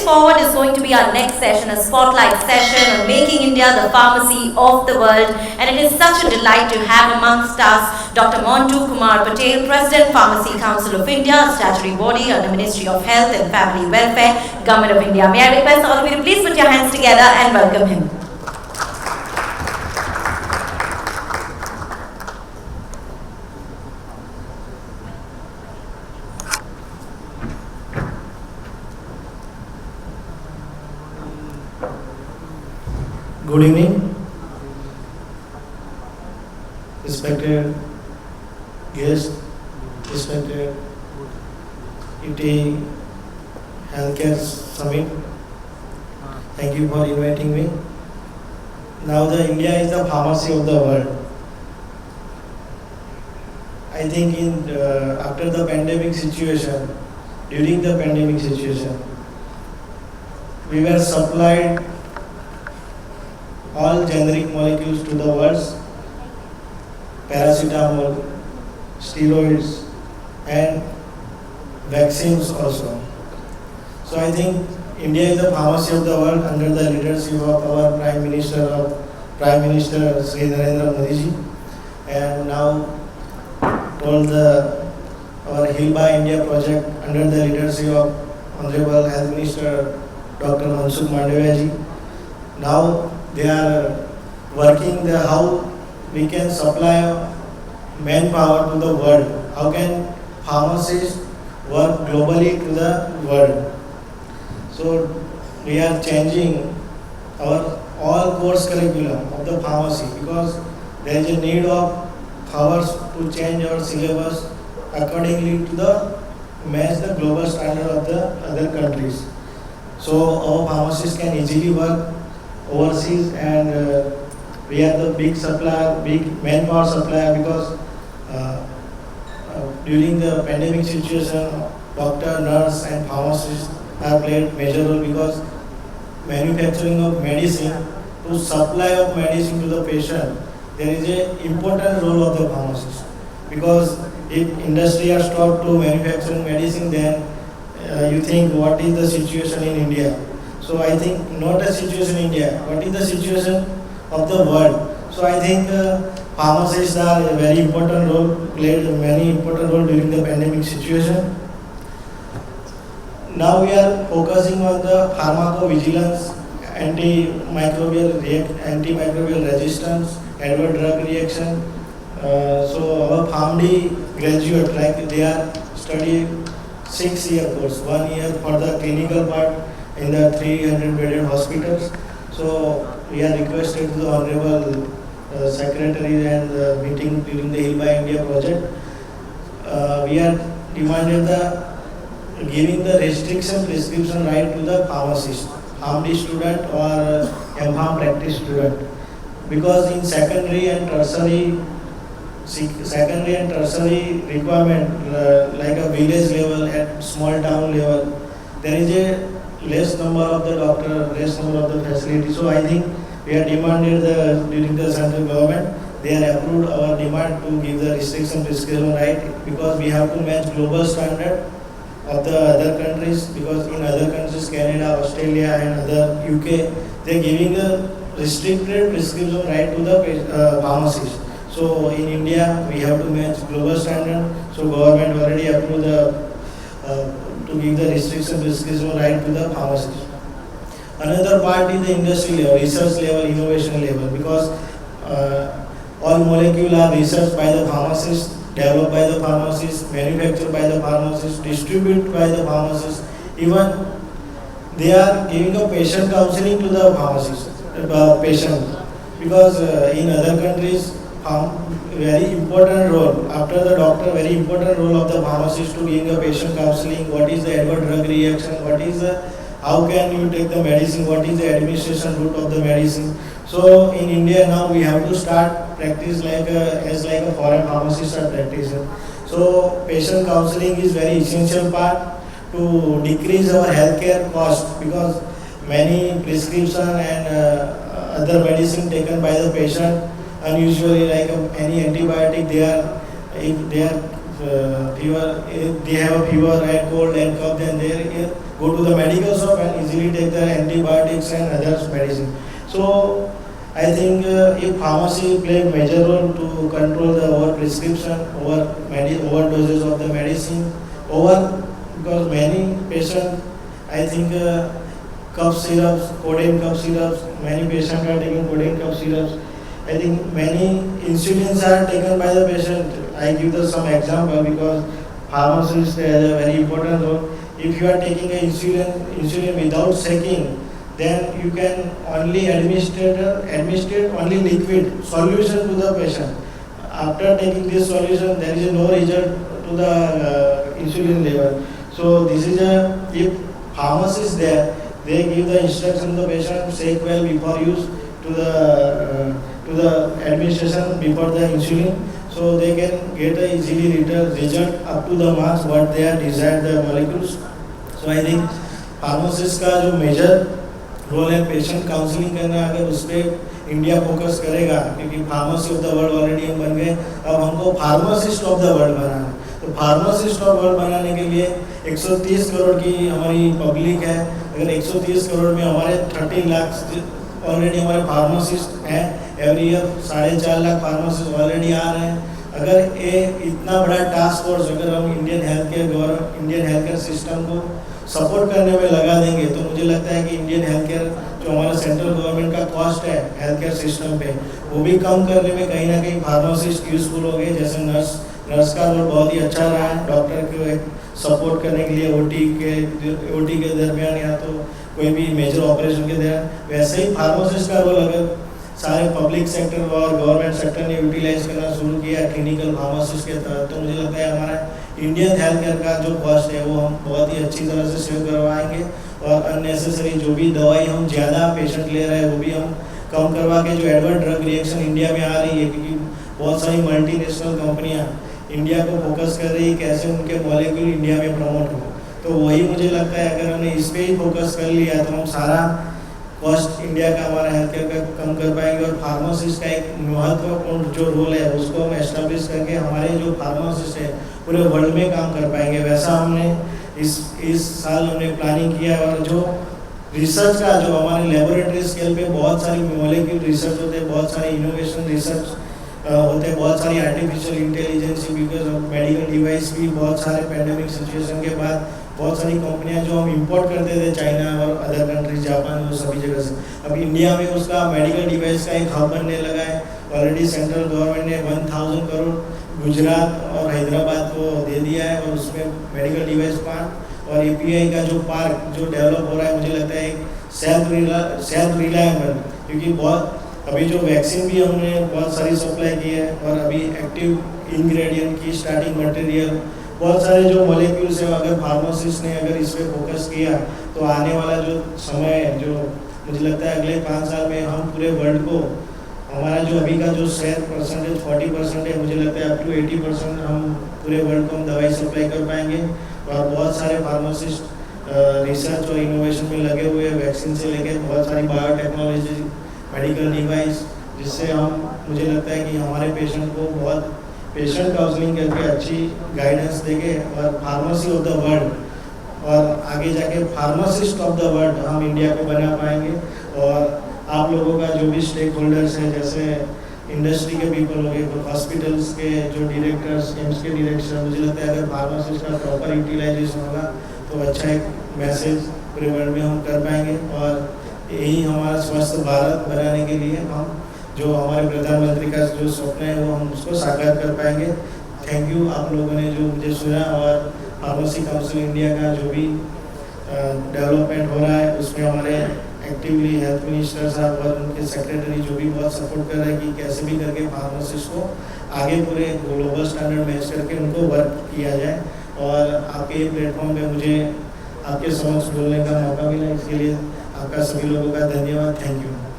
forward is going to be our next session, a spotlight session on making India the pharmacy of the world. And it is such a delight to have amongst us Dr. Montu Kumar Patel, President, Pharmacy Council of India, a statutory body under Ministry of Health and Family Welfare, Government of India. May I request all of you to please put your hands together and welcome him. Good evening, respected guests, respected UT Healthcare Summit. Thank you for inviting me. Now India is the pharmacy of the world. I think after the pandemic situation, during the pandemic situation, we were supplied all generic molecules to the world, paracetamol, steroids and vaccines also. So I think India is the pharmacy of the world under the leadership of our Prime Minister Sri Narendra Modi ji, and now our Heal by India project under the leadership of Honorable Health Minister Dr. Mansukh Mandavia ji. Now they are working how we can supply manpower to the world. How can pharmacists work globally to the world? So we are changing our all course curriculum of the pharmacy because there is a need of ours to change our syllabus accordingly to the match the global standard of the other countries. So our pharmacists can easily work overseas, and we are the big supplier, big manpower supplier, because during the pandemic situation, doctor, nurse and pharmacists have played major role, because manufacturing of medicine to supply of medicine to the patient, there is a important role of the pharmacist, because if industry has stopped to manufacturing medicine, then you think what is the situation in India. So I think not a situation in India, what is the situation of the world. So I think pharmacists are a very important role, played a very important role during the pandemic situation. Now we are focusing on the pharmacovigilance, antimicrobial resistance, adverse drug reaction. So our PharmD graduate, like they are studying 6-year course, 1 year for the clinical part in the 300-bedded hospitals. So we are requested to the Honorable Secretary and meeting during the Heal by India project. We are demanded giving the restriction prescription right to the pharmacist, PharmD student or MPharm practice student, because in secondary and tertiary requirement, like a village level and small town level, there is a less number of the doctor, less number of the facility. So I think we are demanded during the central government, they are approved our demand to give the restriction prescription right, because we have to match global standard of the other countries, because in other countries, Canada, Australia and other UK, they are giving a restricted prescription right to the pharmacists. So in India, we have to match global standard. So government already approved to give the restriction prescription right to the pharmacist. Another part is the industry level, research level, innovation level, because all molecules are researched by the pharmacist, developed by the pharmacist, manufactured by the pharmacist, distributed by the pharmacist. Even they are giving a patient counseling to the pharmacist, patient, because in other countries, very important role, after the doctor, very important role of the pharmacist to give a patient counseling, what is the adverse drug reaction, what is how can you take the medicine, what is the administration route of the medicine. So in India now we have to start practice as a foreign pharmacists are practicing. So patient counseling is very essential part to decrease our healthcare cost, because many prescription and other medicine taken by the patient, unusually like any antibiotic, they are fever, they have a fever and cold and cough, then they go to the medical shop and easily take the antibiotics and other medicine. So I think if pharmacy play a major role to control the over prescription, overdoses of the medicine, because many patients, I think cough syrups, codeine cough syrups, many patients are taking codeine cough syrups. I think many insulins are taken by the patient. I give some example because pharmacist has a very important role. If you are taking a insulin without shaking, then you can only administer only liquid solution to the patient. After taking this solution, there is no result to the insulin level. So this is if pharmacist there, they give the instruction to the patient, shake well before use to the administration before the insulin, so they can get a easily result up to the marks what they are desired the molecules. So I think pharmacist का जो major role है patient counselling करना, अगर उस पर India focus करेगा, क्योंकि pharmacy of the world already हम बन गए, अब हमको फार्मासिस्ट ऑफ द वर्ल्ड बनाना है। तो फार्मासिस्ट ऑफ वर्ल्ड बनाने के लिए 130 करोड़ की हमारी पब्लिक है, अगर 130 करोड़ में हमारे 30 लाख ऑलरेडी हमारे फार्मासिस्ट हैं, every year 4.5 lakh pharmacist already आ रहे हैं। अगर ये इतना बड़ा टास्क फोर्स अगर हम इंडियन हेल्थ केयर सिस्टम को सपोर्ट करने में लगा देंगे, तो मुझे लगता है कि इंडियन हेल्थ केयर जो हमारा सेंट्रल गवर्नमेंट का कॉस्ट है हेल्थ केयर सिस्टम पे, वो भी कम करने में कहीं ना कहीं फार्मासिस्ट यूजफुल हो गए। जैसे नर्स का रोल बहुत ही अच्छा रहा है डॉक्टर को एक सपोर्ट करने के लिए ओटी के दरमियान या तो कोई भी मेजर ऑपरेशन के दरमियान, वैसे ही फार्मासिस्ट का रोल अगर सारे पब्लिक सेक्टर और गवर्नमेंट सेक्टर ने यूटिलाइज करना शुरू किया क्लिनिकल फार्मासिस्ट के तहत, तो मुझे लगता है हमारा इंडियन हेल्थ केयर का जो कॉस्ट है वो हम बहुत ही अच्छी तरह से सेव करवाएंगे, और अननेसेसरी जो भी दवाई हम ज़्यादा पेशेंट ले रहे हैं वो भी हम कम करवा के, जो एडवर्स ड्रग रिएक्शन इंडिया में आ रही है, क्योंकि बहुत सारी मल्टीनेशनल कंपनियां इंडिया को फोकस कर रही है कैसे उनके मॉलिक्यूल इंडिया में प्रमोट हो, तो वही मुझे लगता है अगर हमने इस पर ही फोकस कर लिया तो हम सारा कॉस्ट इंडिया का हमारा हेल्थ केयर का कम कर पाएंगे। और फार्मासिस्ट का एक महत्वपूर्ण जो रोल है उसको हम एस्टेब्लिश करके हमारे जो फार्मासिस्ट है पूरे वर्ल्ड में काम कर पाएंगे। वैसा हमने इस साल हमने प्लानिंग किया, और जो रिसर्च का जो हमारे लेबोरेटरी स्केल पे बहुत सारी मॉलिक्यूल रिसर्च होते हैं, बहुत सारी इनोवेशन रिसर्च होते हैं, बहुत सारी artificial intelligence, because of medical device भी बहुत सारे पैंडेमिक सिचुएशन के बाद बहुत सारी कंपनियां जो हम इंपोर्ट करते थे चाइना और अदर कंट्रीज जापान वो सभी जगह से, अब इंडिया में उसका मेडिकल डिवाइस का एक हब बनने लगा है। ऑलरेडी सेंट्रल गवर्नमेंट ने 1000 करोड़ गुजरात और हैदराबाद को दे दिया है, और उसमें मेडिकल डिवाइस पार्क और एपीआई का जो पार्क जो डेवलप हो रहा है, मुझे लगता है एक सेल्फ रिलायबल, क्योंकि बहुत अभी जो वैक्सीन भी हमने बहुत सारी सप्लाई की है, और अभी एक्टिव इंग्रेडिएंट की स्टार्टिंग मटेरियल बहुत सारे जो मॉलिक्यूल्स है, अगर फार्मासिस्ट ने अगर इस पर फोकस किया तो आने वाला जो समय है, जो मुझे लगता है अगले 5 साल में हम पूरे वर्ल्ड को, हमारा जो अभी का जो शेयर परसेंटेज 40% है, मुझे लगता है अप टू 80% हम पूरे वर्ल्ड को हम दवाई सप्लाई कर पाएंगे। और बहुत सारे फार्मासिस्ट रिसर्च और इनोवेशन में लगे हुए हैं, वैक्सीन से लेकर बहुत सारी बायोटेक्नोलॉजी, मेडिकल डिवाइस, जिससे हम मुझे लगता है कि हमारे पेशेंट को बहुत पेशेंट काउंसलिंग करके अच्छी गाइडेंस देंगे, और फार्मेसी ऑफ द वर्ल्ड और आगे जाके फार्मासिस्ट ऑफ द वर्ल्ड हम इंडिया को बना पाएंगे। और आप लोगों का जो भी स्टेक होल्डर्स हैं, जैसे इंडस्ट्री के पीपल हो गए, हॉस्पिटल्स के जो डायरेक्टर्स, एम्स के डायरेक्टर, मुझे लगता है अगर फार्मासिस्ट का प्रॉपर यूटिलाइजेशन होगा तो अच्छा एक मैसेज पूरे वर्ल्ड में हम कर पाएंगे। और यही हमारा स्वस्थ भारत बनाने के लिए हम जो हमारे प्रधानमंत्री का जो स्वप्न है वो हम उसको साकार कर पाएंगे। थैंक यू आप लोगों ने जो मुझे सुना, और फार्मेसी काउंसिल इंडिया का जो भी डेवलपमेंट हो रहा है उसमें हमारे एक्टिवली हेल्थ मिनिस्टर साहब और उनके सेक्रेटरी जो भी बहुत सपोर्ट कर रहे हैं कि कैसे भी करके फार्मासिस्ट को आगे पूरे ग्लोबल स्टैंडर्ड मैच करके उनको वर्क किया जाए। और आपके प्लेटफॉर्म पे मुझे आपके समक्ष बोलने का मौका मिला, इसके लिए आपका सभी लोगों का धन्यवाद। Thank you.